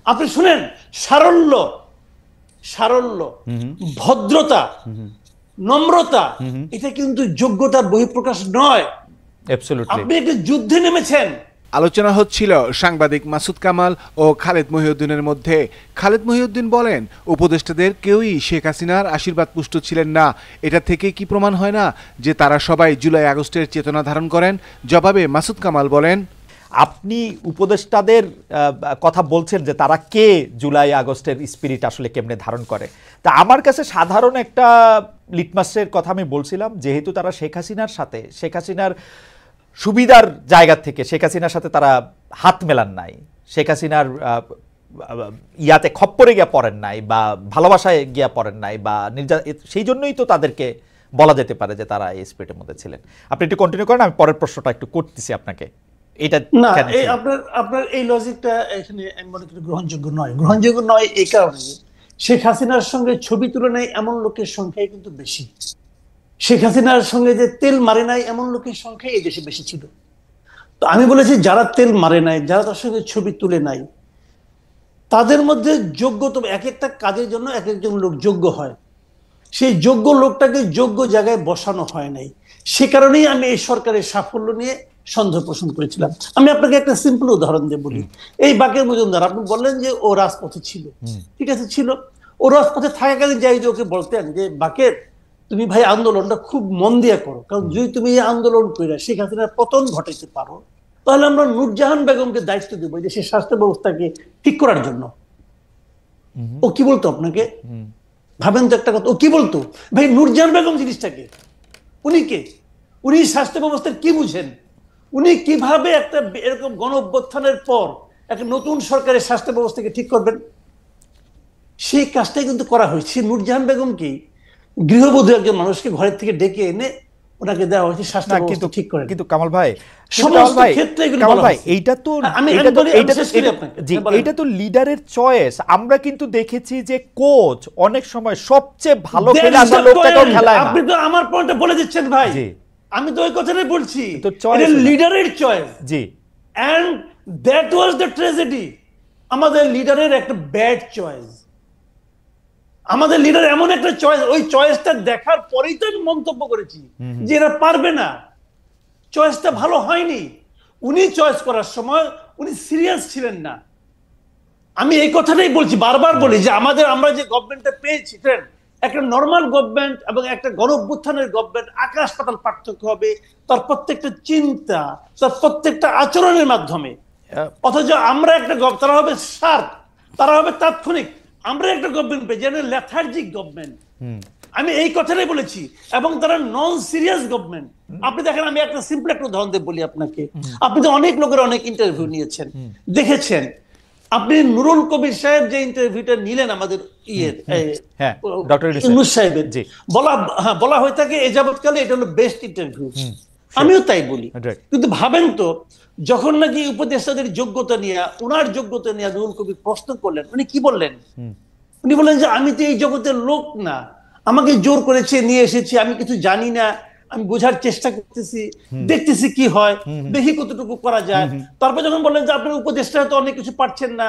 আপনি শুনেন, সারল্য, সারল্য, ভদ্রতা, নম্রতা, এটা কিন্তু যোগ্যতার বহিঃপ্রকাশ নয়। আপনি একটা যুদ্ধে নেমেছেন। আলোচনা হচ্ছিল সাংবাদিক মাসুদ কামাল ও খালেদ মহিউদ্দিনের মধ্যে। খালেদ মহিউদ্দিন বলেন, উপদেষ্টাদের কেউই শেখ হাসিনার আশীর্বাদ পুষ্ট ছিলেন না। এটা থেকে কি প্রমাণ হয় না যে তারা সবাই জুলাই আগস্টের চেতনা ধারণ করেন? জবাবে মাসুদ কামাল বলেন, আপনি উপদেষ্টাদের কথা বলছেন যে তারা কে জুলাই আগস্টের স্পিরিট আসলে কেমনে ধারণ করে। তা আমার কাছে সাধারণ একটা লিটমাসের কথা আমি বলছিলাম, যেহেতু তারা শেখ হাসিনার সাথে, শেখ হাসিনার সুবিধার জায়গা থেকে শেখ হাসিনার সাথে তারা হাত মেলান নাই, শেখ হাসিনার ইয়াতে খপ্পরে গিয়া পড়েন নাই, বা ভালোবাসায় গিয়া পড়েন নাই, বা সেই জন্যই তো তাদেরকে বলা যেতে পারে যে তারা এই স্পিরিটের মধ্যে ছিলেন। আপনি একটু কন্টিনিউ করেন, আমি পরের প্রশ্নটা একটু করতেছি আপনাকে। এটা না, আপনার এই লজিকটা এখানে আমি মনে করি গ্রহণযোগ্য নয়। গ্রহণযোগ্য নয় এই কারণে, শেখ হাসিনার সঙ্গে ছবি তুলনায় এমন লোকের সংখ্যাই কিন্তু বেশি। শেখ হাসিনার সঙ্গে যে তেল মারে নাই এমন লোকের সংখ্যা এই দেশে বেশি ছিল। তো আমি বলেছি, যারা তেল মারে নাই, যারা তার সঙ্গে ছবি তুলে নাই, তাদের মধ্যে যোগ্যতা, এক একটা কাজের জন্য এক একজন লোক যোগ্য হয়। সেই যোগ্য লোকটাকে যোগ্য জায়গায় বসানো হয় নাই। সে কারণেই আমি এই সরকারের সাফল্য নিয়ে সন্দেহ পোষণ করেছিলাম। আমি আপনাকে একটা সিম্পল উদাহরণ দিয়ে বলি। এই বাকের মজুমদার, আপনি বললেন যে ও রাজপথে ছিল, ঠিক আছে ছিল। ও রাজপথে থাকাকালীন যাই যে ওকে বলতেন যে, বাকের তুমি ভাই আন্দোলনটা খুব মন দিয়ে করো, কারণ যদি তুমি এই আন্দোলন করে শেখ হাসিনার পতন ঘটাইতে পারো, তাহলে আমরা নূরজাহান বেগমকে দায়িত্ব দেবো দেশের স্বাস্থ্য ব্যবস্থাকে ঠিক করার জন্য। ও কি বলতো আপনাকে? ভাবেন তো একটা কথা, ও কি বলতো? ভাই নূরজাহান বেগম জিনিসটাকে, উনি কে? উনি স্বাস্থ্য ব্যবস্থার কি বুঝেন? উনি কিভাবে একটা এরকম গণ অভ্যুত্থানের পর একটা নতুন সরকারের স্বাস্থ্য ব্যবস্থাকে ঠিক করবেন? সেই কাজটাই কিন্তু করা হয়েছে। নূরজাহান বেগমকে, গৃহবধূ একজন মানুষকে ঘরের থেকে ডেকে এনে ওনাকে দেওয়া হয়েছে স্বাস্থ্য ব্যবস্থা ঠিক করে। কিন্তু কামাল ভাই, এইটা তো লিডারের চয়েস। আমরা কিন্তু দেখেছি যে কোচ অনেক সময় সবচেয়ে ভালো খেলে আসা লোকটাকেও খেলায় না। আপনি তো আমার পয়েন্টটা বলে দিচ্ছেন ভাই, আমি তো ওই কথাটাই বলছি, এটা লিডারের চয়েস। জি, and that was the tragedy. আমাদের লিডারের একটা ব্যাড চয়েস। আমাদের লিডার এমন একটা চয়েস, ওই চয়েসটা দেখার পরেই তো আমি মন্তব্য করেছি যে এরা পারবে না, চয়েসটা ভালো হয়নি। উনি চয়েস করার সময় উনি সিরিয়াস ছিলেন না। আমি এই কথাটাই বলছি, বারবার বলি যে আমরা যে গভর্নমেন্টটা পেয়েছি, একটা নর্মাল গভর্নমেন্ট এবং একটা গণ অভ্যুত্থানের গভর্নমেন্ট আকাশ পাতাল পার্থক্য হবে তার প্রত্যেকটা চিন্তা, তার প্রত্যেকটা আচরণের মাধ্যমে। অথচ আমরা একটা তারা হবে শার্প, তারা হবে তাৎক্ষণিক। আমরা একটা গভর্নমেন্ট পেয়েছি লেথার্জিক গভর্নমেন্ট। আমি এই কথাটাই বলেছি, এবং তারা নন সিরিয়াস গভর্নমেন্ট। আপনি দেখেন, আমি একটা সিম্পল একটা উদাহরণ দিয়ে বলি আপনাকে। আপনি তো অনেক লোকের অনেক ইন্টারভিউ নিয়েছেন, দেখেছেন। আপনি নুরুল কবির সাহেব যে ইন্টারভিউটা নিলেন আমাদের ইউনূস সাহেবের, বলা হয়ে থাকে এ যাবৎকালে এটা হলো বেস্ট ইন্টারভিউ। আমিও তাই বলি। কিন্তু ভাবেন তো, যখন নাকি উপদেষ্টাদের যোগ্যতা নিয়ে, ওনার যোগ্যতা নিয়ে নুরুল কবির প্রশ্ন করলেন, উনি কি বললেন? উনি বললেন যে আমি তো এই জগতের লোক না, আমাকে জোর করেছে নিয়ে এসেছি, আমি কিছু জানি না, আমি বোঝার চেষ্টা করতেছি, দেখতেছি কি হয়, দেখি কতটুকু করা যায়। তারপর যখন বললেন যে আপনার উপদেষ্টা তো অনেক কিছু পারছেন না,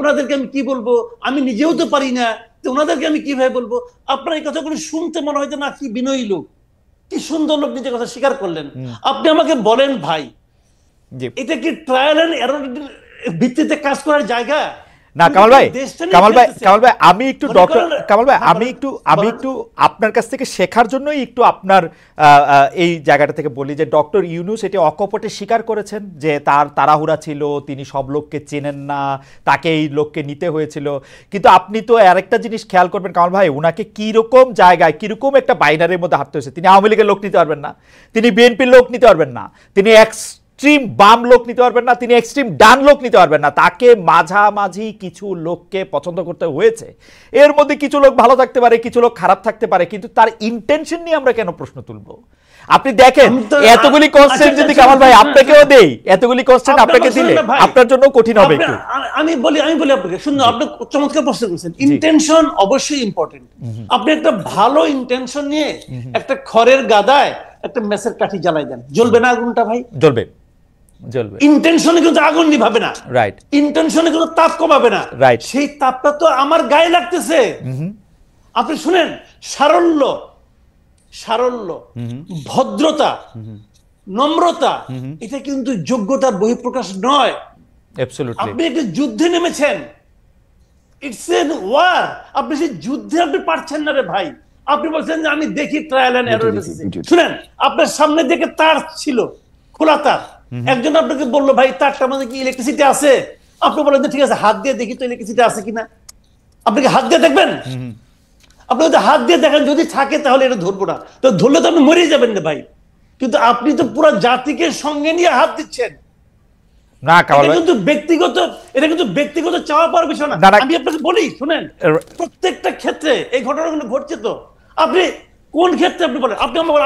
ওনাদেরকে আমি কি বলবো, আমি নিজেও তো পারি না, তো ওনাদেরকে আমি কিভাবে বলবো? আপনার এই কথাগুলো শুনতে মনে হয় যে না, কি বিনয়ী লোক, কি সুন্দর লোক, নিজের কথা স্বীকার করলেন। আপনি আমাকে বলেন ভাই, এটা কি ট্রায়াল এন্ড এরর ভিত্তিতে কাজ করার জায়গা? না কামাল ভাই, আমি একটু ডক্টর কামাল ভাই, আমি একটু আপনার কাছ থেকে শেখার জন্যই একটু আপনার এই জায়গাটা থেকে বলি যে ডক্টর ইউনূস এটি অকপটে স্বীকার করেছেন যে তার তাড়াহুড়া ছিল, তিনি সব লোককে চেনেন না, তাকে এই লোককে নিতে হয়েছিল। কিন্তু আপনি তো আরেকটা জিনিস খেয়াল করবেন কামাল ভাই, উনাকে কিরকম জায়গায়, কিরকম একটা বাইনারির মধ্যে হাঁটতে হয়েছে। তিনি আওয়ামী লীগের লোক নিতে পারবেন না, তিনি বিএনপির লোক নিতে পারবেন না, তিনি এক্সট্রিম বাম লোক নিতে পারবেন না, তিনি এক্সট্রিম ডান লোক নিতে পারবেন না। তাকে মাঝামাঝি কিছু লোককে পছন্দ করতে হয়েছে। এর মধ্যে কিছু লোক ভালো থাকতে পারে, কিছু লোক খারাপ থাকতে পারে, কিন্তু তার ইন্টেনশন নিয়ে আমরা কেন প্রশ্ন তুলবো? আপনি দেখেন, এতগুলি কোশ্চেন যদি কামাল ভাই আপনাকেও দেই, এতগুলি কোশ্চেন আপনাকে দিলে আপনার জন্য কঠিন হবে একটু। আমি বলি আপনাকে, শুনুন, আপনি চমৎকার প্রশ্ন করেছেন। ইন্টেনশন অবশ্যই ইম্পর্টেন্ট। আপনি একটা ভালো ইন্টেনশন নিয়ে একটা খড়ের গাদায় একটা মেসের কাঠি জ্বালাই দেন, জ্বলবে না আগুনটা ভাই? জ্বলবে। জ্বলবে। ইন্টেনশনে কিন্তু আগুন নিভাবে না, রাইট, ইন্টেনশনে কিন্তু তাপ কমাবে না, রাইট, সেই তাপটা তো আমার গায়ে লাগতেছে। আপনি শুনেন, সারল্য, সারল্য, ভদ্রতা, নম্রতা, এটা কিন্তু যোগ্যতার বহিঃপ্রকাশ নয়। অ্যাবসলিউটলি। আপনি একটা যুদ্ধে নেমেছেন, ইটস এন ওয়ার, আপনি সেই যুদ্ধে আপনি পারছেন না রে ভাই। আপনি বলছেন যে আমি দেখি ট্রায়াল এন্ড এরর বেসিসে। শুনেন, আপনার সামনে দিকে তার ছিল, খোলা তার, একজন আপনাকে বললো ভাই তারটার মধ্যে কি ইলেকট্রিসিটি আছে? আপনি বলেন যে ঠিক আছে হাত দিয়ে দেখি তো ইলেকট্রিসিটি আছে কিনা। আপনি কি হাত দিয়ে দেখবেন? আপনি যদি হাত দিয়ে দেখেন যদি থাকে তাহলে এটা ধরবো না, তো ধরলে তো আপনি মরেই যাবেন না ভাই। কিন্তু আপনি তো পুরো জাতিকে সঙ্গে নিয়ে হাত দিচ্ছেন। না কামাল ভাই, এটা কিন্তু ব্যক্তিগত চাওয়া পাওয়ার বিষয় না। আমি আপনাকে বলি, শুনেন, প্রত্যেকটা ক্ষেত্রে এই ঘটনাগুলো ঘটছে। তো আপনি কোন ক্ষেত্রে আপনি বলেন?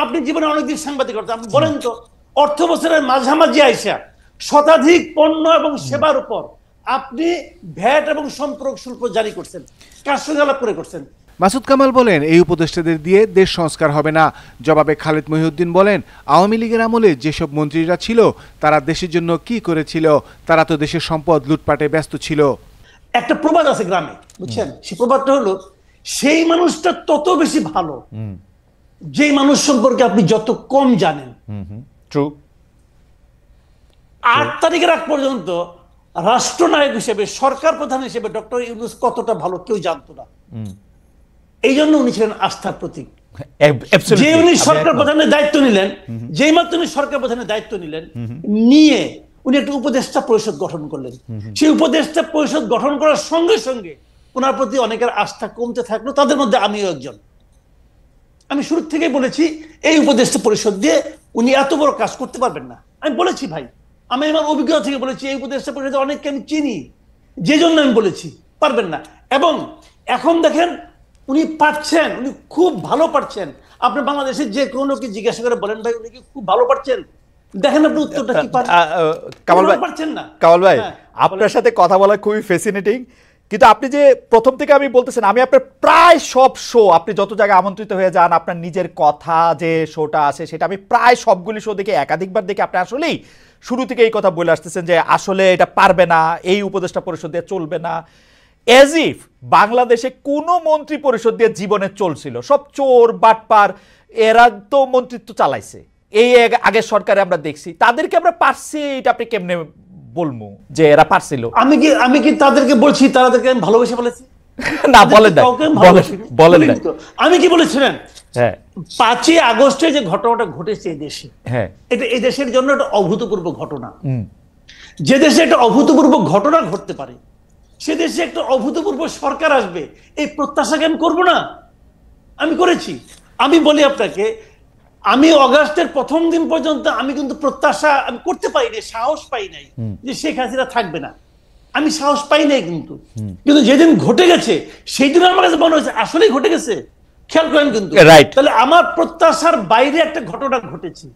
আপনি জীবনে অনেকদিন সাংবাদিকতা, আপনি বলেন তো অর্থ বছরের মাঝামাঝি আইসা শতাধিক পণ্য এবং সেবার উপর আপনি ভ্যাট এবং সম্পর্ক শুল্ক জারি করছেন, কার সঙ্গে আলাপ করে করছেন? মাসুদ কামাল বলেন এই উপদেষ্টাদের দিয়ে দেশ সংস্কার হবে না। জবাবে খালেদ মহিউদ্দিন বলেন আওয়ামী লীগের আমলে যেসব মন্ত্রীরা ছিল তারা দেশের জন্য কি করেছিল, তারা তো দেশের সম্পদ লুটপাটে ব্যস্ত ছিল। একটা প্রবাদ আছে গ্রামে, বুঝছেন, সেই প্রবাদটা হলো সেই মানুষটা তত বেশি ভালো যেই মানুষ সম্পর্কে আপনি যত কম জানেন। ট্রু। 8 তারিখের আগ পর্যন্ত রাষ্ট্রনায়ক হিসেবে, সরকার প্রধান হিসেবে ডক্টর ইউনূস কতটা ভালো কেউ জানতো না। এই জন্য উনি ছিলেন আস্থার প্রতীক। যে উনি সরকার প্রধানের দায়িত্ব নিলেন, যেই মাত্র উনি সরকার প্রধানের দায়িত্ব নিলেন, নিয়ে উনি একটা উপদেষ্টা পরিষদ গঠন করলেন। সেই উপদেষ্টা পরিষদ গঠন করার সঙ্গে সঙ্গে ওনার প্রতি অনেকের আস্থা কমতে থাকলো, তাদের মধ্যে আমিও একজন। আমি শুরু থেকেই বলেছি এই উপদেষ্টা পরিষদ দিয়ে উনি এত বড় কাজ করতে পারবেন না। আমি বলেছি ভাই, আমি আমার অভিজ্ঞতা থেকে বলেছি, এই উপদেষ্টা পরিষদে অনেককে আমি চিনি, যে জন্য আমি বলেছি পারবেন না। এবং এখন দেখেন উনি পারছেন, উনি খুব ভালো পারছেন। আপনি বাংলাদেশের যে কোনো কি জিজ্ঞাসা করে বলেন ভাই উনি কি খুব ভালো পারছেন, দেখেন আপনি উত্তরটা কি পান। কামাল ভাই পারছেন না। কামাল ভাই, আপনার সাথে কথা বলা খুবই ফ্যাসিনেটিং। কিন্তু আপনি যে প্রথম থেকে আমি বলতেছেন, আমি আপনার প্রায় সব শো, আপনি যত জায়গায় আমন্ত্রিত হয়ে যান, আপনার নিজের কথা যে শোটা আছে সেটা আমি প্রায় সবগুলি শো দেখে, একাধিকবার দেখে আপনি আসলেই শুরু থেকে এই কথা বলে আসতেছেন যে আসলে এটা পারবে না, এই উপদেষ্টা পরিষদ দিয়ে চলবে না। এজ ইফ বাংলাদেশে কোনো মন্ত্রী পরিষদ দিয়ে জীবনে চলছিল, সব চোর বাটপার, এরা তো মন্ত্রিত্ব চালাইছে। এই আগের সরকারে আমরা দেখছি, তাদেরকে আমরা পারছি, এটা আপনি কেমনে বলবো যে এরা পারছিল? আমি কি তাদেরকে বলছি তাদেরকে আমি ভালোবেসে বলেছি? না, বলেন না, বলেন না। আমি কি বলেছিলেন? হ্যাঁ, 5ই আগস্টে যে ঘটনাটা ঘটেছে এই দেশে, হ্যাঁ, এটা এই দেশের জন্য একটা অভূতপূর্ব ঘটনা। যে দেশে একটা অভূতপূর্ব ঘটনা ঘটতে পারে, সে দেশে একটা অভূতপূর্ব সরকার আসবে, এই প্রত্যাশাকে আমি করবো না? আমি করেছি। আমি বলি আপনাকে, আমি অগাস্টের প্রথম দিন পর্যন্ত আমি কিন্তু প্রত্যাশা আমি করতে পারিনি, সাহস পাই নাই যে শেখ হাসিনা থাকবে না। আমি সাহস পাই নাই, কিন্তু যেদিন ঘটে গেছে সেই দিন আমার কাছে মনে হয়েছে আসলেই ঘটে গেছে। খেয়াল করেন কিন্তু, তাহলে আমার প্রত্যাশার বাইরে একটা ঘটনা ঘটেছে।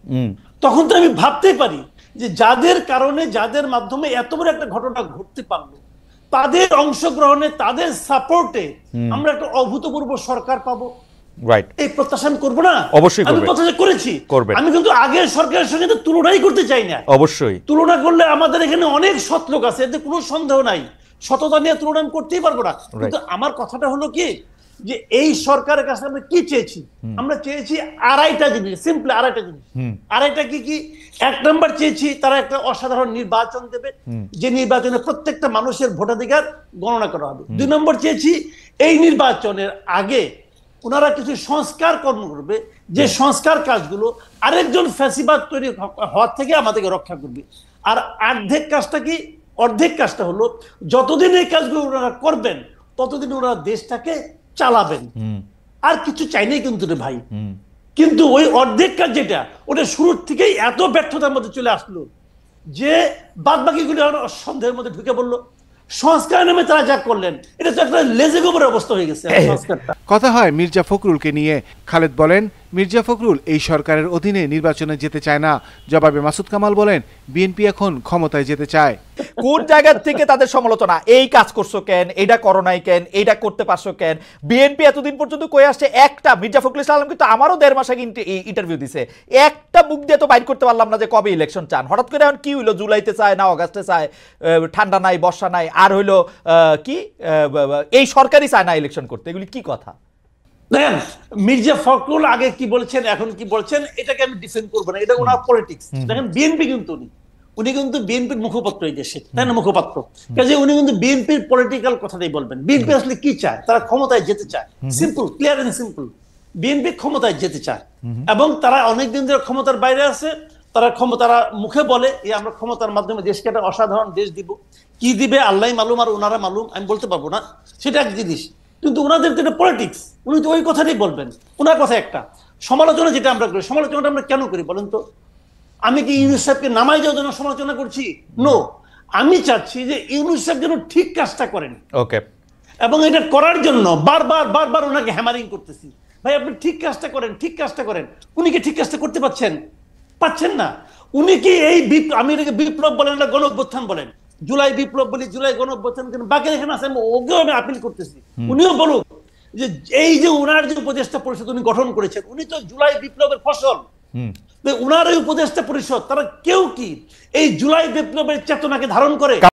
তখন তো আমি ভাবতেই পারি যে যাদের কারণে, যাদের মাধ্যমে এত বড় একটা ঘটনা ঘটতে পারলো, তাদের অংশগ্রহণে, তাদের সাপোর্টে আমরা একটা অভূতপূর্ব সরকার পাবো, এই প্রত্যাশা আমি করবো না? অবশ্যই আমি প্রত্যাশা করেছি। আমি কিন্তু আগের সরকারের সঙ্গে তো তুলনাই করতে চাই না। অবশ্যই তুলনা করলে আমাদের এখানে অনেক সৎ লোক আছে, এতে কোনো সন্দেহ নাই, সততা নিয়ে তুলনা আমি করতেই পারবো না। কিন্তু আমার কথাটা হলো কি, যে এই সরকারের কাছে আমরা কি চেয়েছি? আমরা চেয়েছি আড়াইটা জিনিস, সিম্পলি আড়াইটা জিনিস। আড়াইটা কি কি? 1 নম্বর চেয়েছি তারা একটা অসাধারণ নির্বাচন দেবে, যে নির্বাচনে প্রত্যেকটা মানুষের ভোটাধিকার গণনা করা হবে। 2 নম্বর চেয়েছি এই নির্বাচনের আগে ওনারা কিছু সংস্কার কর্ম করবে, যে সংস্কার কাজগুলো আরেকজন ফ্যাসিবাদ তৈরি হওয়ার থেকে আমাদেরকে রক্ষা করবে। আর অর্ধেক কাজটা হলো যতদিন এই কাজগুলো ওনারা করবেন ততদিন ওনারা দেশটাকে চালাবেন। আর কিছু চাই নাই কিন্তু রে ভাই। কিন্তু ওই অর্ধেক কাজ যেটা, ওটা শুরুর থেকেই এত ব্যর্থতার মধ্যে চলে আসলো যে বাদ বাকিগুলো সন্দেহের মধ্যে ঢুকে পড়লো। সংস্কার নামে তারা যা করলেন, এটা তো একটা লেজে গোবরের অবস্থা হয়ে গেছে সংস্কারটা। কথা হয় মির্জা ফখরুলকে নিয়ে। খালেদ বলেন মির্জা ফখরুল এই সরকারের অধীনে নির্বাচনে যেতে চায় না। জবাবে মাসুদ কামাল বলেন, বিএনপি এখন ক্ষমতায় যেতে চায়। কোন জায়গা থেকে তাদের সমালোচনা, এই কাজ করছো কেন, এইটা করো নাই কেন, এইটা করতে পারছো কেন? বিএনপি এতদিন পর্যন্ত কয়ে আসছে, একটা মির্জা ফখরুল ইসলাম কিন্তু আমারও 1.5 মাস আগে ইন্টারভিউ দিছে, একটা মুখ দিয়ে তো বাইর করতে পারলাম না যে কবে ইলেকশন চান। হঠাৎ করে এখন কি হইলো, জুলাইতে চায় না অগাস্টে চায়, ঠান্ডা নাই বর্ষা নাই, আর হইলো কি এই সরকারই চায় না ইলেকশন করতে, এগুলি কি কথা? দেখেন মির্জা ফখরুল আগে কি বলছেন এখন কি বলছেন এটাকে আমি ডিফেন্ড করবো না, এটা ওনার পলিটিক্স। দেখেন বিএনপি কিন্তু উনি কিন্তু বিএনপির মুখপাত্র এই দেশে, তাই না, মুখপাত্র, কাজে উনি কিন্তু বিএনপির পলিটিক্যাল কথাটাই বলবেন। বিএনপি আসলে কি চায়, তারা ক্ষমতায় যেতে চায়, simple, clear and simple. BNP ক্ষমতায় যেতে চায় এবং তারা অনেকদিন ধরে ক্ষমতার বাইরে আছে। তারা মুখে বলে আমরা ক্ষমতার মাধ্যমে দেশকে একটা অসাধারণ দেশ দিব, কি দিবে আল্লাহ মালুম আর ওনারা মালুম, আমি বলতে পারবো না, সেটা এক জিনিস। কিন্তু ওনাদের তো এটা পলিটিক্স, উনি তো ওই কথাটাই বলবেন। ওনার কথা একটা। সমালোচনা যেটা আমরা করি, সমালোচনাটা আমরা কেন করি বলেন তো? আমি কি ইউনূস সাহেবকে নামাই যাওয়ার জন্য সমালোচনা করছি? নো, আমি চাচ্ছি যে ইউনূস সাহেব যেন ঠিক কাজটা করেন। ওকে, এবং এটা করার জন্য বারবার ওনাকে হ্যামারিং করতেছি, ভাই আপনি ঠিক কাজটা করেন, ঠিক কাজটা করেন। উনি কি ঠিক কাজটা করতে পাচ্ছেন না। উনি কি এই আমি এটাকে বিপ্লব বলেন না গণ অভ্যুত্থান বলেন, জুলাই বিপ্লব বলি, জুলাই গণ অভ্যুত্থান, কিন্তু বাকি এখানে আছে, ওকেও আমি আপিল করতেছি উনিও বলুক যে এই যে উনার যে উপদেষ্টা পরিষদ উনি গঠন করেছেন, উনি তো জুলাই বিপ্লবের ফসল। উনার এই উপদেষ্টা পরিষদ তারা কেউ কি এই জুলাই বিপ্লবের চেতনাকে ধারণ করে?